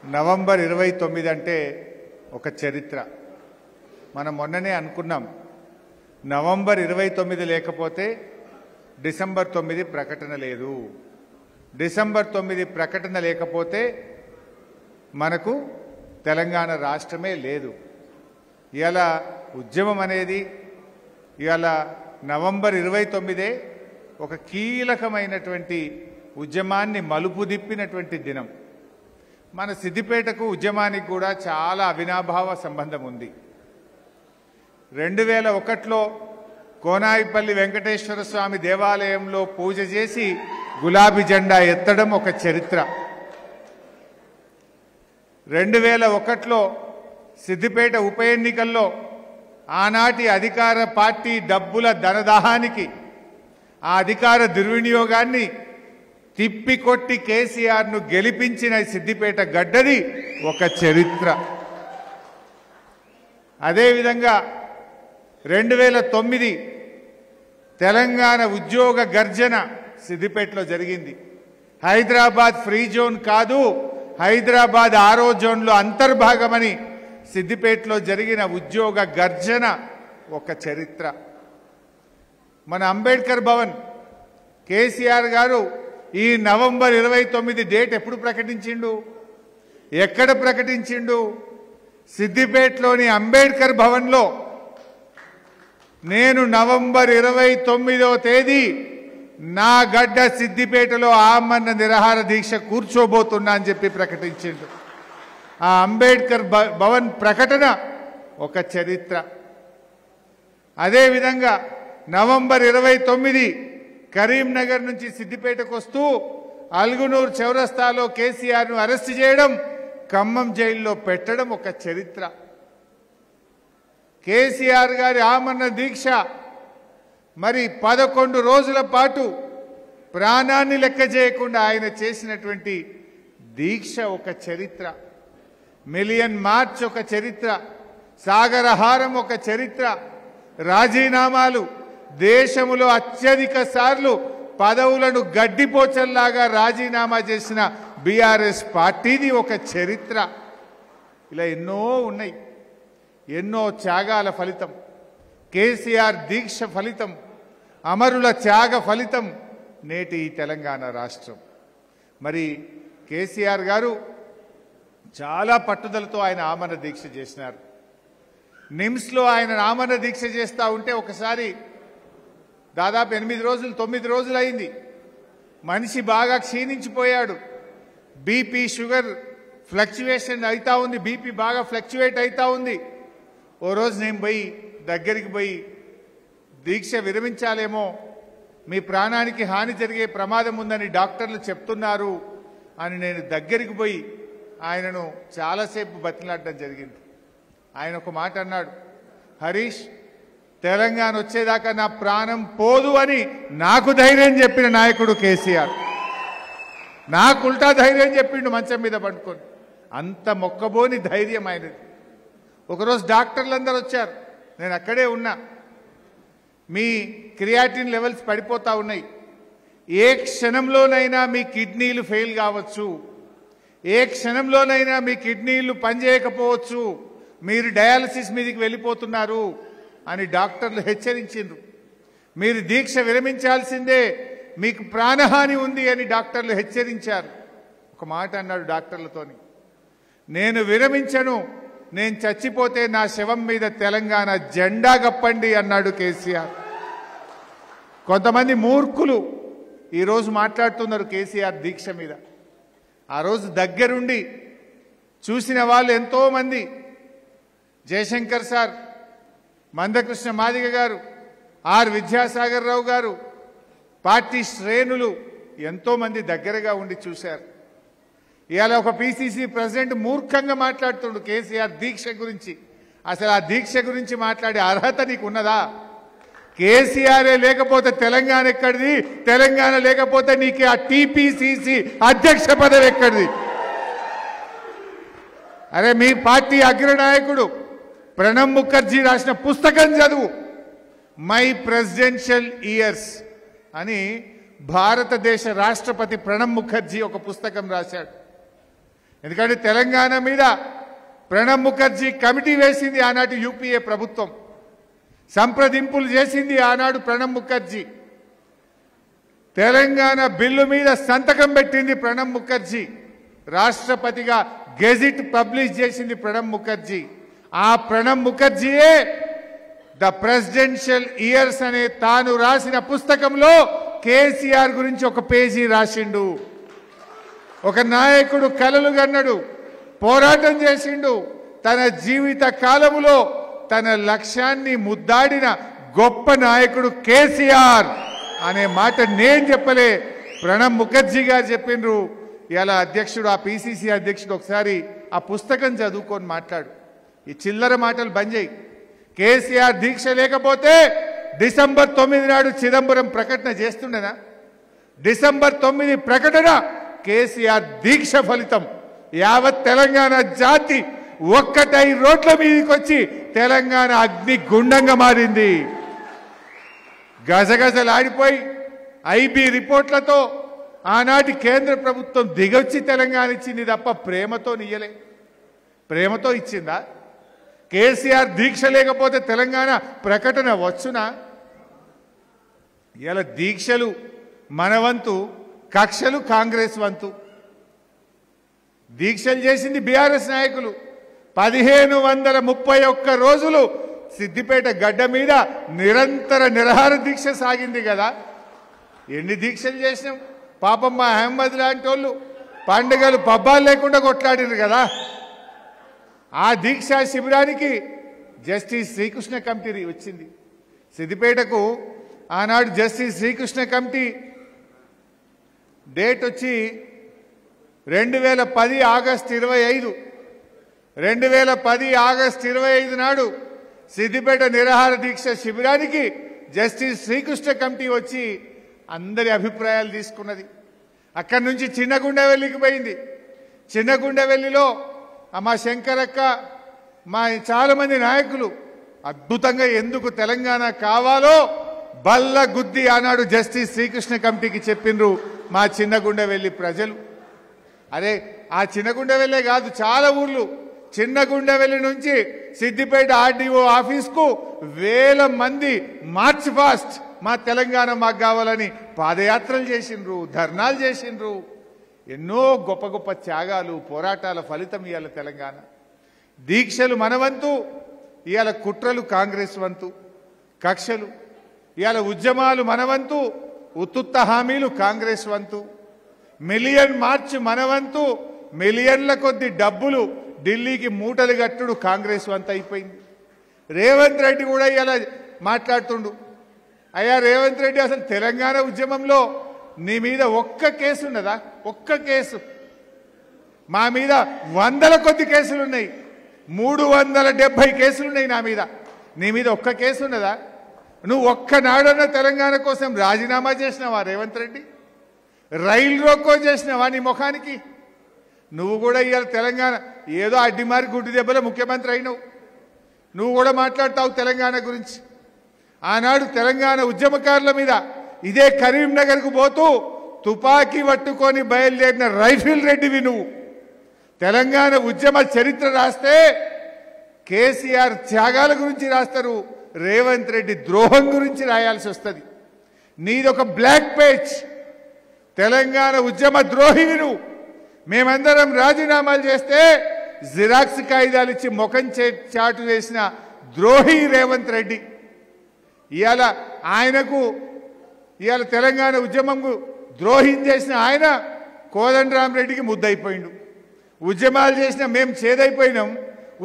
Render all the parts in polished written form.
November 29 అంటే ఒక చరిత్ర. మనం మొన్ననే అనుకున్నాం, నవంబర్ 29 లేకపోతే డిసెంబర్ 9 ప్రకటన లేదు, డిసెంబర్ 9 ప్రకటన లేకపోతే మనకు తెలంగాణ రాష్ట్రమే లేదు. ఇవాళ ఉద్యమం అనేది ఇవాళ నవంబర్ 29 ఒక కీలకమైనటువంటి ఉద్యమాన్ని మలుపు తిప్పినటువంటి దినం. మన సిద్దిపేటకు ఉద్యమానికి కూడా చాలా అవినాభావ సంబంధం ఉంది. 2001లో కోనాయిపల్లి వెంకటేశ్వర స్వామి దేవాలయంలో పూజ చేసి గులాబీ జెండా ఎత్తడం ఒక చరిత్ర. 2001లో సిద్దిపేట ఉప ఎన్నికల్లో ఆనాటి అధికార పార్టీ డబ్బుల ధనదాహానికి ఆ అధికార దుర్వినియోగాన్ని తిప్పికొట్టి కేసీఆర్ను గెలిపించిన సిద్దిపేట గడ్డది ఒక చరిత్ర. అదేవిధంగా 2009 తెలంగాణ ఉద్యోగ గర్జన సిద్దిపేటలో జరిగింది. హైదరాబాద్ ఫ్రీ జోన్ కాదు, హైదరాబాద్ ఆరో జోన్లో అంతర్భాగమని సిద్దిపేటలో జరిగిన ఉద్యోగ గర్జన ఒక చరిత్ర. మన అంబేద్కర్ భవన్ కేసీఆర్ గారు ఈ నవంబర్ 29 డేట్ ఎప్పుడు ప్రకటించిండు, ఎక్కడ ప్రకటించిండు? సిద్దిపేటలోని అంబేద్కర్ భవన్లో నేను నవంబర్ 29వ తేదీ నా గడ్డ సిద్దిపేటలో ఆమరణ నిరాహార దీక్ష కూర్చోబోతున్నా అని చెప్పి ప్రకటించిండు. ఆ అంబేద్కర్ భవన్ ప్రకటన ఒక చరిత్ర. అదేవిధంగా నవంబర్ 29 కరీంనగర్ నుంచి సిద్దిపేటకు వస్తూ అల్గునూర్ చౌరస్తాలో కేసీఆర్ను అరెస్ట్ చేయడం, ఖమ్మం జైల్లో పెట్టడం ఒక చరిత్ర. కేసీఆర్ గారి ఆమరణ దీక్ష మరి 11 రోజుల పాటు ప్రాణాన్ని లెక్క చేయకుండా ఆయన చేసినటువంటి దీక్ష ఒక చరిత్ర. మిలియన్ మార్చ్ ఒక చరిత్ర. సాగరహారం ఒక చరిత్ర. రాజీనామాలు, దేశంలో అత్యధిక సార్లు పదవులను గడ్డిపోచల్లాగా రాజీనామా చేసిన బీఆర్ఎస్ పార్టీది ఒక చరిత్ర. ఇలా ఎన్నో ఉన్నాయి. ఎన్నో త్యాగాల ఫలితం, కేసీఆర్ దీక్ష ఫలితం, అమరుల త్యాగ ఫలితం నేటి ఈ తెలంగాణ రాష్ట్రం. మరి కేసీఆర్ గారు చాలా పట్టుదలతో ఆయన ఆమరణ దీక్ష చేసినారు. నిమ్స్లో ఆయన ఆమరణ దీక్ష చేస్తూ ఉంటే ఒకసారి దాదాపు 8 రోజులు 9 రోజులు అయింది. మనిషి బాగా క్షీణించిపోయాడు. బీపీ షుగర్ ఫ్లక్చువేషన్ అవుతా ఉంది, బీపీ బాగా ఫ్లక్చువేట్ అవుతా ఉంది. ఓ రోజు నేను దగ్గరికి పోయి దీక్ష విరమించాలేమో, మీ ప్రాణానికి హాని జరిగే ప్రమాదం ఉందని డాక్టర్లు చెప్తున్నారు అని నేను దగ్గరికి పోయి ఆయనను చాలాసేపు బతిలాడడం జరిగింది. ఆయన ఒక మాట అన్నాడు, హరీష్, తెలంగాణ వచ్చేదాకా నా ప్రాణం పోదు అని నాకు ధైర్యం చెప్పిన నాయకుడు కేసీఆర్. నాకు ఉల్టా ధైర్యం చెప్పిండు మంచం మీద పట్టుకొని. అంత మొక్కబోని ధైర్యం ఆయనది. ఒకరోజు డాక్టర్లందరూ వచ్చారు, నేను అక్కడే ఉన్నా. మీ క్రియాటిన్ లెవెల్స్ పడిపోతా ఉన్నాయి, ఏ క్షణంలోనైనా మీ కిడ్నీలు ఫెయిల్ కావచ్చు, ఏ క్షణంలోనైనా మీ కిడ్నీలు పనిచేయకపోవచ్చు, మీరు డయాలసిస్ మీదకి వెళ్ళిపోతున్నారు అని డాక్టర్లు హెచ్చరించిండ్రు. మీరు దీక్ష విరమించాల్సిందే, మీకు ప్రాణహాని ఉంది అని డాక్టర్లు హెచ్చరించారు. ఒక మాట అన్నాడు డాక్టర్లతోని, నేను విరమించను, నేను చచ్చిపోతే నా శవం మీద తెలంగాణ జెండా కప్పండి అన్నాడు కేసీఆర్. కొంతమంది మూర్ఖులు ఈరోజు మాట్లాడుతున్నారు కేసీఆర్ దీక్ష మీద. ఆ రోజు దగ్గరుండి చూసిన వాళ్ళు ఎంతోమంది, జయశంకర్ సార్, మందకృష్ణ మాదిగ గారు, ఆర్ విద్యాసాగర్ రావు గారు, పార్టీ శ్రేణులు ఎంతోమంది దగ్గరగా ఉండి చూశారు. ఇవాళ ఒక పిసిసి ప్రెసిడెంట్ మూర్ఖంగా మాట్లాడుతుండు కేసీఆర్ దీక్ష గురించి. అసలు ఆ దీక్ష గురించి మాట్లాడే అర్హత నీకు ఉన్నదా? కేసీఆరే లేకపోతే తెలంగాణ ఎక్కడిది? తెలంగాణ లేకపోతే నీకు ఆ టీపీసీసీ అధ్యక్ష పదవి ఎక్కడిది? అరే, మీ పార్టీ అగ్రనాయకుడు ప్రణబ్ ముఖర్జీ రాసిన పుస్తకం చదువు, మై ప్రెసిడెన్షియల్ ఇయర్స్ అని. భారతదేశ రాష్ట్రపతి ప్రణబ్ ముఖర్జీ ఒక పుస్తకం రాశాడు. ఎందుకంటే తెలంగాణ మీద ప్రణబ్ ముఖర్జీ కమిటీ వేసింది ఆనాటి యూపీఏ ప్రభుత్వం, సంప్రదింపులు చేసింది ఆనాడు ప్రణబ్ ముఖర్జీ, తెలంగాణ బిల్లు మీద సంతకం పెట్టింది ప్రణబ్ ముఖర్జీ, రాష్ట్రపతిగా గెజిట్ పబ్లిష్ చేసింది ప్రణబ్ ముఖర్జీ. ఆ ప్రణబ్ ముఖర్జీయే ద ప్రెసిడెన్షియల్ ఇయర్స్ అనే తాను రాసిన పుస్తకంలో కేసీఆర్ గురించి ఒక పేజీ రాసిండు. ఒక నాయకుడు కలలు కన్నడు, పోరాటం చేసిండు, తన జీవిత కాలములో తన లక్ష్యాన్ని ముద్దాడిన గొప్ప నాయకుడు కేసీఆర్ అనే మాట నేను చెప్పలే, ప్రణబ్ ముఖర్జీ గారు చెప్పిండ్రు. ఇలా అధ్యక్షుడు, ఆ పిసిసి అధ్యక్షుడు ఒకసారి ఆ పుస్తకం చదువుకొని మాట్లాడు. ఈ చిల్లర మాటలు బంద్ చేయి. కేసీఆర్ దీక్ష లేకపోతే డిసెంబర్ 9 నాడు చిదంబరం ప్రకటన చేస్తుండేనా? డిసెంబర్ 9 ప్రకటన కేసీఆర్ దీక్ష ఫలితం. యావత్ తెలంగాణ జాతి ఒక్కటై రోడ్ల మీదకి వచ్చి తెలంగాణ అగ్ని గుండంగా మారింది. గజగజలాడిపోయి ఐబీ రిపోర్ట్లతో ఆనాటి కేంద్ర ప్రభుత్వం దిగొచ్చి తెలంగాణ ఇచ్చింది తప్ప ప్రేమతో నియ్యలే. ప్రేమతో ఇచ్చిందా? కేసీఆర్ దీక్ష లేకపోతే తెలంగాణ ప్రకటన వచ్చునా? ఇలా దీక్షలు మన వంతు, కక్షలు కాంగ్రెస్ వంతు. దీక్షలు చేసింది బీఆర్ఎస్ నాయకులు. 1531 రోజులు సిద్దిపేట గడ్డ మీద నిరంతర నిరాహార దీక్ష సాగింది కదా. ఎన్ని దీక్షలు చేసినాం? పాపం మా అహ్మద్ లాంటి వాళ్ళు పండుగలు పబ్బాలు లేకుండా కొట్లాడిరు కదా. ఆ దీక్షా శిబిరానికి జస్టిస్ శ్రీకృష్ణ కమిటీ వచ్చింది. సిద్దిపేటకు ఆనాడు జస్టిస్ శ్రీకృష్ణ కమిటీ డేట్ వచ్చి 2010 ఆగస్టు 25. 2010 ఆగస్టు 25 నాడు సిద్దిపేట నిరాహార దీక్ష శిబిరానికి జస్టిస్ శ్రీకృష్ణ కమిటీ వచ్చి అందరి అభిప్రాయాలు తీసుకున్నది. అక్కడి నుంచి చిన్నగుండవెల్లికి పోయింది. చిన్నగుండవెల్లిలో మా శంకరక్క, మా చాలామంది నాయకులు అద్భుతంగా ఎందుకు తెలంగాణ కావాలో బల్ల గుద్ది ఆనాడు జస్టిస్ శ్రీకృష్ణ కమిటీకి చెప్పిండ్రు మా చిన్నగుండవెల్లి ప్రజలు. అరే ఆ చిన్నగుండవెల్లే కాదు, చాలా ఊర్లు చిన్నగుండవెల్లి నుంచి సిద్దిపేట ఆర్డీఓ ఆఫీస్కు వేల మంది మార్చ్ ఫాస్ట్ మా తెలంగాణ మాకు కావాలని పాదయాత్రలు చేసిండ్రు, ధర్నాలు చేసిండ్రు. ఎన్నో గొప్ప గొప్ప త్యాగాలు, పోరాటాల ఫలితం ఇవాళ తెలంగాణ. దీక్షలు మన వంతు, ఇవాళ కుట్రలు కాంగ్రెస్ వంతు, కక్షలు. ఇవాళ ఉద్యమాలు మన వంతు, ఉత్తుత్త హామీలు కాంగ్రెస్ వంతు. మిలియన్ మార్చ్ మన వంతు, మిలియన్ల కొద్ది డబ్బులు ఢిల్లీకి మూటలు కట్టుడు కాంగ్రెస్ వంతు అయిపోయింది. రేవంత్ రెడ్డి కూడా ఇలా మాట్లాడుతుండు. అయ్యా రేవంత్ రెడ్డి, అసలు తెలంగాణ ఉద్యమంలో నీ మీద ఒక్క కేసు ఉన్నదా? ఒక్క కేసు? మా మీద వందల కొద్ది కేసులు ఉన్నాయి, 370 కేసులున్నాయి నా మీద. నీ మీద ఒక్క కేసు ఉన్నదా? నువ్వు ఒక్కనాడన్నా తెలంగాణ కోసం రాజీనామా చేసినావా రేవంత్ రెడ్డి? రైలు రోకో చేసినావా నీ ముఖానికి? నువ్వు కూడా ఇవాళ తెలంగాణ ఏదో అడ్డిమారి గుడ్డి దెబ్బలో ముఖ్యమంత్రి అయినావు. నువ్వు కూడా మాట్లాడతావు తెలంగాణ గురించి. ఆనాడు తెలంగాణ ఉద్యమకారుల మీద ఇదే కరీంనగర్కు పోతూ తుపాకీ పట్టుకొని బయలుదేరిన రైఫిల్ రెడ్డివి నువ్వు. తెలంగాణ ఉద్యమ చరిత్ర రాస్తే కేసీఆర్ త్యాగాల గురించి రాస్తారు, రేవంత్ రెడ్డి ద్రోహం గురించి రాయాల్సి వస్తుంది. నీదొక బ్లాక్ పేజ్. తెలంగాణ ఉద్యమ ద్రోహివి నువ్వు. మేమందరం రాజీనామాలు చేస్తే జిరాక్స్ కాగితాలు ఇచ్చి ముఖం చాటు వేసిన ద్రోహి రేవంత్ రెడ్డి. ఇవాళ ఆయనకు ఇవాళ తెలంగాణ ఉద్యమంకు ద్రోహం చేసిన ఆయన కోదండరామరెడ్డికి ముద్దయిపోయిండు. ఉద్యమాలు చేసిన మేము చేదైపోయినాం,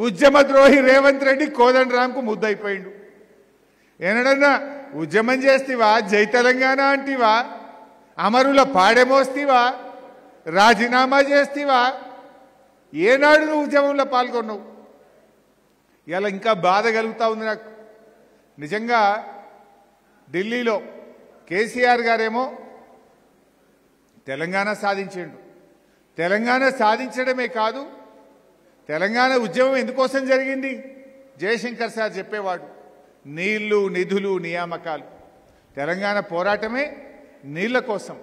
ఉద్యమ ద్రోహి రేవంత్ రెడ్డి కోదండరాంకు ముద్దయిపోయిండు. ఏనడన్నా ఉద్యమం చేస్తేవా, జై తెలంగాణ అంటివా, అమరుల పాడెమోస్తీవా, రాజీనామా చేస్తేవా? ఏనాడు నువ్వు ఉద్యమంలో పాల్గొన్నావు? ఇలా ఇంకా బాధ కలుగుతా ఉంది నాకు నిజంగా. ఢిల్లీలో కేసీఆర్ గారేమో తెలంగాణ సాధించిండు. తెలంగాణ సాధించడమే కాదు, తెలంగాణ ఉద్యమం ఎందుకోసం జరిగింది? జయశంకర్ సార్ చెప్పేవాడు, నీళ్లు, నిధులు, నియామకాలు. తెలంగాణ పోరాటమే నీళ్ల కోసం,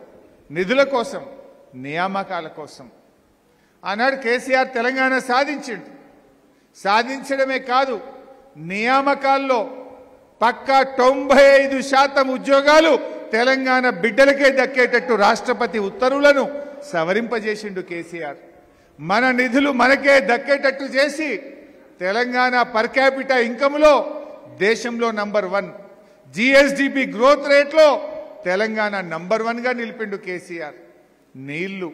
నిధుల కోసం, నియామకాల కోసం. ఆనాడు కేసీఆర్ తెలంగాణ సాధించిండు. సాధించడమే కాదు, నియామకాల్లో పక్కా 95% ఉద్యోగాలు తెలంగాణ బిడ్డలకే దక్కేటట్టు రాష్ట్రపతి ఉత్తర్వులను సవరింపజేసిండు కేసీఆర్. మన నిధులు మనకే దక్కేటట్టు చేసి తెలంగాణ పర్ క్యాపిటా ఇన్కమ్లో దేశంలో నంబర్ 1, జిఎస్డిపి గ్రోత్ రేట్లో తెలంగాణ నంబర్ 1గా నిలిపిండు కేసీఆర్. నీళ్లు,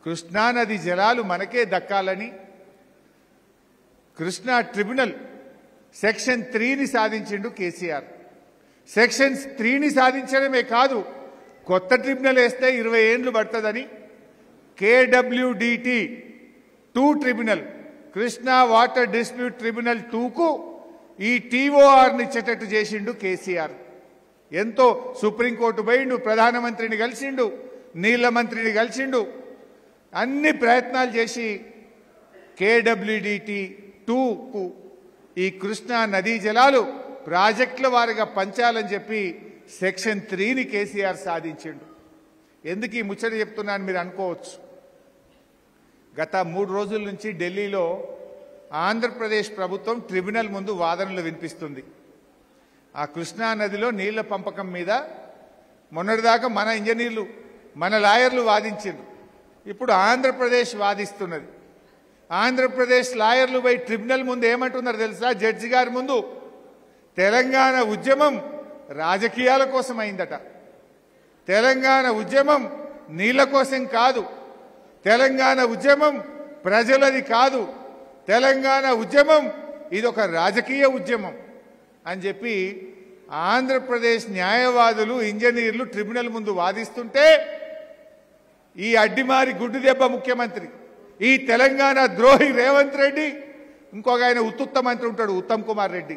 కృష్ణానది జలాలు మనకే దక్కాలని కృష్ణా ట్రిబ్యునల్ సెక్షన్ 3ని సాధించిండు కేసీఆర్. సెక్షన్ 3ని సాధించడమే కాదు, కొత్త ట్రిబ్యునల్ వేస్తే 20 ఏళ్లు పడుతుందని KWDT 2 tribunal, Krishna water dispute tribunal 2కు ఈ TORని ఇచ్చేటట్టు చేసిండు కేసీఆర్. ఎంతో సుప్రీంకోర్టు పోయిండు, ప్రధానమంత్రిని కలిసిండు, నీళ్ల మంత్రిని కలిసిండు, అన్ని ప్రయత్నాలు చేసి KWDT 2కు ఈ కృష్ణా నదీ జలాలు ప్రాజెక్టుల వారిగా పంచాలని చెప్పి సెక్షన్ 3ని కేసీఆర్ సాధించిండు. ఎందుకు ఈ ముచ్చట చెప్తున్నాను మీరు అనుకోవచ్చు. గత 3 రోజుల నుంచి ఢిల్లీలో ఆంధ్రప్రదేశ్ ప్రభుత్వం ట్రిబ్యునల్ ముందు వాదనలు వినిపిస్తుంది. ఆ కృష్ణా నదిలో నీళ్ల పంపకం మీద మొన్నటిదాకా మన ఇంజనీర్లు, మన లాయర్లు వాదించారు. ఇప్పుడు ఆంధ్రప్రదేశ్ వాదిస్తున్నది. ఆంధ్రప్రదేశ్ లాయర్లు పోయి ట్రిబ్యునల్ ముందు ఏమంటున్నారు తెలుసా? జడ్జి గారి ముందు తెలంగాణ ఉద్యమం రాజకీయాల కోసం అయిందట. తెలంగాణ ఉద్యమం నీళ్ల కోసం కాదు, తెలంగాణ ఉద్యమం ప్రజలది కాదు, తెలంగాణ ఉద్యమం ఇదొక రాజకీయ ఉద్యమం అని చెప్పి ఆంధ్రప్రదేశ్ న్యాయవాదులు, ఇంజనీర్లు ట్రిబ్యునల్ ముందు వాదిస్తుంటే ఈ అడ్డిమారి గుడ్డు దెబ్బ ముఖ్యమంత్రి, ఈ తెలంగాణ ద్రోహి రేవంత్ రెడ్డి, ఇంకొక ఆయన ఉత్తుత్త మంత్రి ఉంటాడు ఉత్తమ్ కుమార్ రెడ్డి,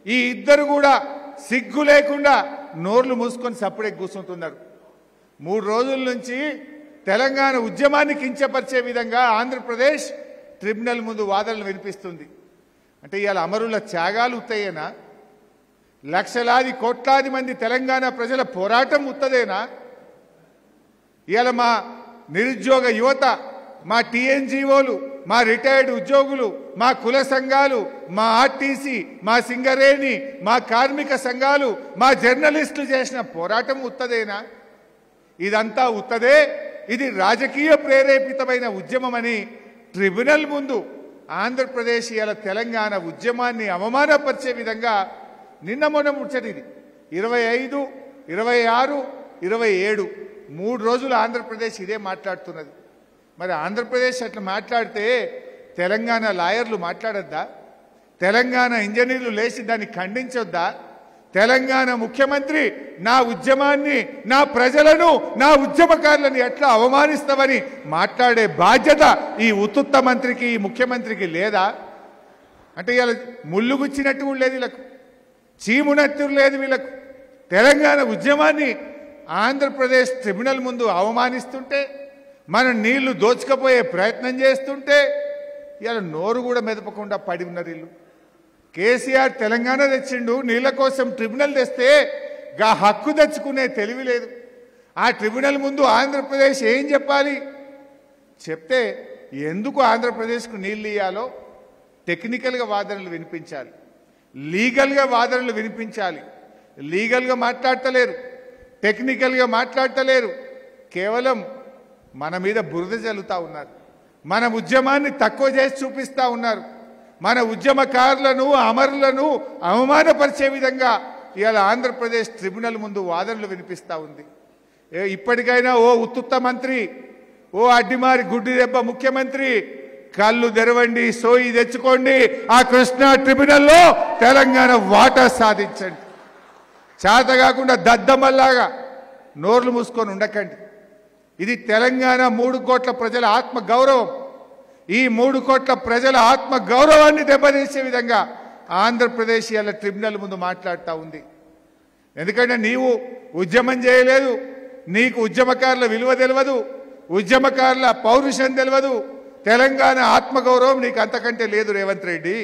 ఈ ఇద్దరు కూడా సిగ్గు లేకుండా నోర్లు మూసుకొని సప్పుడే కూర్చుంటున్నారు. 3 రోజుల నుంచి తెలంగాణ ఉద్యమాన్ని కించపరిచే విధంగా ఆంధ్రప్రదేశ్ ట్రిబ్యునల్ ముందు వాదనలు వినిపిస్తుంది. అంటే ఇవాళ అమరుల త్యాగాలు ఉత్తయేనా? లక్షలాది కోట్లాది మంది తెలంగాణ ప్రజల పోరాటం ఉత్తదేనా? ఇవాళ మా నిరుద్యోగ యువత, మా TNGOలు, మా రిటైర్డ్ ఉద్యోగులు, మా కుల సంఘాలు, మా ఆర్టీసీ, మా సింగరేణి, మా కార్మిక సంఘాలు, మా జర్నలిస్టులు చేసిన పోరాటం ఉత్తదేనా? ఇదంతా ఉత్తదే, ఇది రాజకీయ ప్రేరేపితమైన ఉద్యమమని ట్రిబ్యునల్ ముందు ఆంధ్రప్రదేశ్ ఇవాళ తెలంగాణ ఉద్యమాన్ని అవమానపరిచే విధంగా నిన్న మొన్న ముచ్చట ఇది 25, 26, 27 3 రోజులు ఆంధ్రప్రదేశ్ ఇదే మాట్లాడుతున్నది. మరి ఆంధ్రప్రదేశ్ అట్లా మాట్లాడితే తెలంగాణ లాయర్లు మాట్లాడొద్దా? తెలంగాణ ఇంజనీర్లు లేచి దాన్ని ఖండించొద్దా? తెలంగాణ ముఖ్యమంత్రి నా ఉద్యమాన్ని, నా ప్రజలను, నా ఉద్యమకారులను ఎట్లా అవమానిస్తామని మాట్లాడే బాధ్యత ఈ ఉత్తుత్త మంత్రికి, ఈ ముఖ్యమంత్రికి లేదా? అంటే ఇలా ముళ్ళుగుచ్చినట్టు కూడా లేదు వీళ్ళకు, చీమునెత్తురు లేదు వీళ్ళకు. తెలంగాణ ఉద్యమాన్ని ఆంధ్రప్రదేశ్ ట్రిబ్యునల్ ముందు అవమానిస్తుంటే, మన నీళ్లు దోచుకపోయే ప్రయత్నం చేస్తుంటే ఇలా నోరు కూడా మెదపకుండా పడి ఉన్నారు వీళ్ళు. కేసీఆర్ తెలంగాణ తెచ్చిండు, నీళ్ల కోసం ట్రిబ్యునల్ తెస్తే గా హక్కు తెచ్చుకునే తెలివి లేదు. ఆ ట్రిబ్యునల్ ముందు ఆంధ్రప్రదేశ్ ఏం చెప్పాలి? చెప్తే ఎందుకు ఆంధ్రప్రదేశ్కు నీళ్లు ఇయ్యాలో టెక్నికల్గా వాదనలు వినిపించాలి, లీగల్గా వాదనలు వినిపించాలి. లీగల్గా మాట్లాడతలేరు, టెక్నికల్గా మాట్లాడతలేరు, కేవలం మన మీద బురద జల్లుతా ఉన్నారు, మన ఉద్యమాన్ని తక్కువ చేసి చూపిస్తూ ఉన్నారు, మన ఉద్యమకారులను, అమరులను అవమానపరిచే విధంగా ఇవాళ ఆంధ్రప్రదేశ్ ట్రిబ్యునల్ ముందు వాదనలు వినిపిస్తూ ఉంది. ఇప్పటికైనా ఓ ఉత్తుత్త మంత్రి, ఓ అడ్డిమారి గుడ్డి దెబ్బ ముఖ్యమంత్రి కళ్ళు తెరవండి, సోయి తెచ్చుకోండి, ఆ కృష్ణా ట్రిబ్యునల్లో తెలంగాణ వాటా సాధించండి. చేత కాకుండా దద్దమ్మల్లాగా నోర్లు మూసుకొని ఉండకండి. ఇది తెలంగాణ 3 కోట్ల ప్రజల ఆత్మ గౌరవం. ఈ 3 కోట్ల ప్రజల ఆత్మ గౌరవాన్ని దెబ్బతీసే విధంగా ఆంధ్రప్రదేశ్ ఇలా ట్రిబ్యునల్ ముందు మాట్లాడుతూ ఉంది. ఎందుకంటే నీవు ఉద్యమం చేయలేదు, నీకు ఉద్యమకారుల విలువ తెలియదు, ఉద్యమకారుల పౌరుషం తెలియదు, తెలంగాణ ఆత్మగౌరవం నీకు అంతకంటే లేదు రేవంత్ రెడ్డి.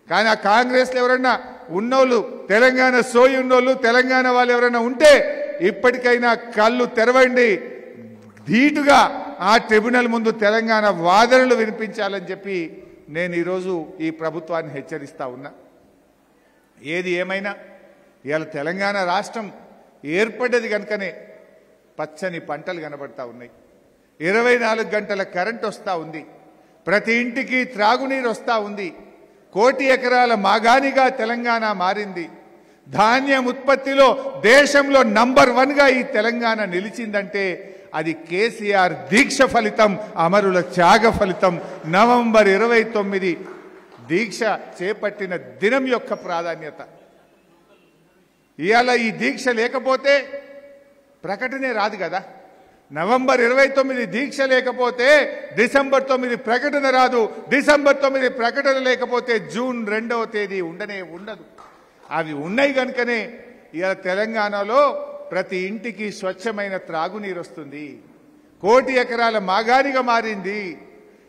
కానీ ఆ కాంగ్రెస్లో ఎవరన్నా ఉన్నోళ్ళు, తెలంగాణ సోయి ఉన్నోళ్ళు, తెలంగాణ వాళ్ళు ఎవరైనా ఉంటే ఇప్పటికైనా కళ్ళు తెరవండి, ధీటుగా ఆ ట్రిబ్యునల్ ముందు తెలంగాణ వాదనలు వినిపించాలని చెప్పి నేను ఈరోజు ఈ ప్రభుత్వాన్ని హెచ్చరిస్తా ఉన్నా. ఏది ఏమైనా ఇవాళ తెలంగాణ రాష్ట్రం ఏర్పడ్డది కనుకనే పచ్చని పంటలు కనబడతా ఉన్నాయి. 24 గంటల కరెంట్ వస్తూ ఉంది. ప్రతి ఇంటికి త్రాగునీరు వస్తూ ఉంది. 1 కోటి ఎకరాల మాగాణిగా తెలంగాణ మారింది. ధాన్యం ఉత్పత్తిలో దేశంలో నంబర్ 1గా ఈ తెలంగాణ నిలిచిందంటే అది కేసీఆర్ దీక్ష ఫలితం, అమరుల త్యాగ ఫలితం. నవంబర్ 29 దీక్ష చేపట్టిన దినం యొక్క ప్రాధాన్యత. ఇవాళ ఈ దీక్ష లేకపోతే ప్రకటనే రాదు కదా. నవంబర్ 29 దీక్ష లేకపోతే డిసెంబర్ 9 ప్రకటన రాదు. డిసెంబర్ 9 ప్రకటన లేకపోతే జూన్ 2వ తేదీ ఉండదు. అవి ఉన్నాయి కనుకనే ఇవాళ తెలంగాణలో ప్రతి ఇంటికి స్వచ్ఛమైన త్రాగునీరు వస్తుంది. 1 కోటి ఎకరాల మాగాణిగా మారింది.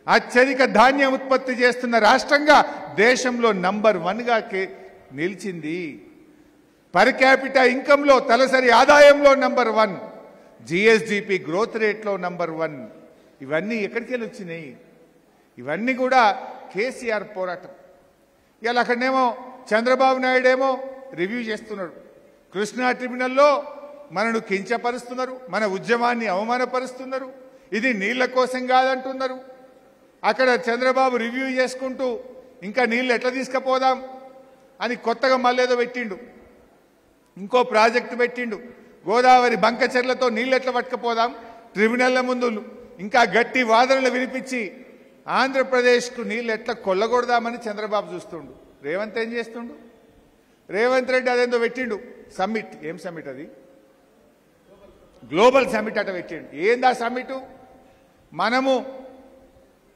అత్యధిక ధాన్యం ఉత్పత్తి చేస్తున్న రాష్ట్రంగా దేశంలో నంబర్ 1గా నిలిచింది. పర్ క్యాపిటా ఇన్కంలో తలసరి ఆదాయంలో నంబర్ 1, జిఎస్డిపి గ్రోత్ రేట్లో నంబర్ 1. ఇవన్నీ ఎక్కడికి వెళ్ళి వచ్చినాయి? ఇవన్నీ కూడా కేసీఆర్ పోరాటం. ఇవాళ అక్కడనేమో చంద్రబాబు నాయుడు ఏమో రివ్యూ చేస్తున్నాడు. కృష్ణా ట్రిబ్యునల్లో మనను కించపరుస్తున్నారు, మన ఉద్యమాన్ని అవమానపరుస్తున్నారు. ఇది నీళ్ల కోసం కాదంటున్నారు. అక్కడ చంద్రబాబు రివ్యూ చేసుకుంటూ ఇంకా నీళ్లు ఎట్లా తీసుకుపోదాం అని కొత్తగా మళ్ళేదో పెట్టిండు. ఇంకో ప్రాజెక్టు పెట్టిండు. గోదావరి బంకచెర్లతో నీళ్ళు ఎట్లా పట్టుకపోదాం, ట్రిబ్యునల్ల ముందు ఇంకా గట్టి వాదనలు వినిపించి ఆంధ్రప్రదేశ్కు నీళ్ళు ఎట్లా కొల్లగొడదామని చంద్రబాబు చూస్తుండు. రేవంత్ ఏం చేస్తుండు? రేవంత్ రెడ్డి అదేందో పెట్టిండు సమ్మిట్. ఏం సమ్మిట్ అది? గ్లోబల్ సమ్మిట్ అట పెట్టిండు. ఏందా సమ్మిట్? మనము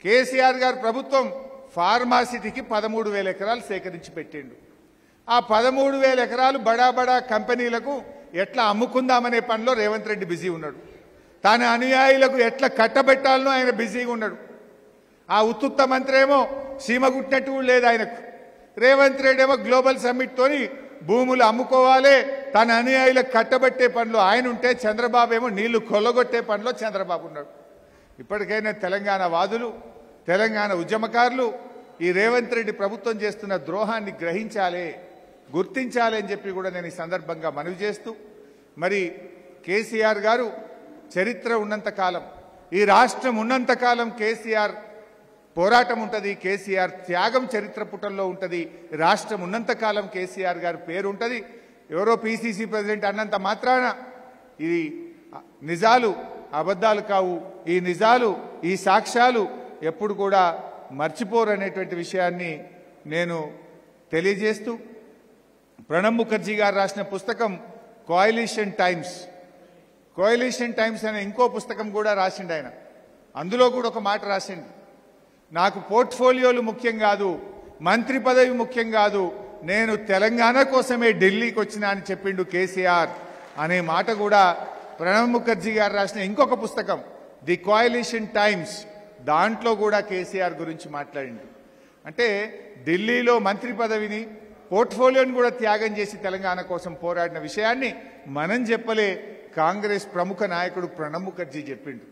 కేసీఆర్ గారు ప్రభుత్వం ఫార్మాసిటీకి 13,000 ఎకరాలు సేకరించి పెట్టిండు. ఆ 13,000 ఎకరాలు బడా బడా కంపెనీలకు ఎట్లా అమ్ముకుందామనే పనిలో రేవంత్ రెడ్డి బిజీ ఉన్నాడు. తన అనుయాయులకు ఎట్లా కట్టబెట్టాలనో ఆయన బిజీగా ఉన్నాడు. ఆ ఉత్తుత్త మంత్రి ఏమో సీమ గుట్టినట్టు లేదు ఆయనకు. రేవంత్ రెడ్డి ఏమో గ్లోబల్ సమ్మిట్ తోని భూములు అమ్ముకోవాలి, తన అనుయాయులకు కట్టబెట్టే పనిలో ఆయన ఉంటే, చంద్రబాబు ఏమో నీళ్లు కొల్లగొట్టే పనిలో చంద్రబాబు ఉన్నాడు. ఇప్పటికైనా తెలంగాణ వాదులు, తెలంగాణ ఉద్యమకారులు ఈ రేవంత్ రెడ్డి ప్రభుత్వం చేస్తున్న ద్రోహాన్ని గ్రహించాలి, గుర్తించాలి అని చెప్పి కూడా నేను ఈ సందర్భంగా మనవి చేస్తూ, మరి కేసీఆర్ గారు చరిత్ర ఉన్నంతకాలం, ఈ రాష్ట్రం ఉన్నంతకాలం కేసీఆర్ పోరాటం ఉంటుంది, కేసీఆర్ త్యాగం చరిత్ర పుటల్లో ఉంటుంది. రాష్ట్రం ఉన్నంతకాలం కేసీఆర్ గారి పేరు ఉంటుంది. ఎవరో పిసిసి ప్రెసిడెంట్ అన్నంత మాత్రాన ఈ నిజాలు అబద్ధాలు కావు. ఈ నిజాలు, ఈ సాక్ష్యాలు ఎప్పుడు కూడా మర్చిపోరు అనేటువంటి విషయాన్ని నేను తెలియజేస్తూ, ప్రణబ్ ముఖర్జీ గారు రాసిన పుస్తకం కోయలిషన్ టైమ్స్ అనే ఇంకో పుస్తకం కూడా రాసిండు ఆయన. అందులో కూడా ఒక మాట రాసిండు, నాకు పోర్ట్ఫోలియోలు ముఖ్యం కాదు, మంత్రి పదవి ముఖ్యం కాదు, నేను తెలంగాణ కోసమే ఢిల్లీకి వచ్చినా అని చెప్పిండు కేసీఆర్ అనే మాట కూడా ప్రణబ్ ముఖర్జీ గారు రాసిన ఇంకొక పుస్తకం ది కోయలిషన్ టైమ్స్, దాంట్లో కూడా కేసీఆర్ గురించి మాట్లాడిండు. అంటే ఢిల్లీలో మంత్రి పదవిని, పోర్ట్ఫోలియోని కూడా త్యాగం చేసి తెలంగాణ కోసం పోరాడిన విషయాన్ని మనం చెప్పలే, కాంగ్రెస్ ప్రముఖ నాయకుడు ప్రణబ్ ముఖర్జీ చెప్పిండు.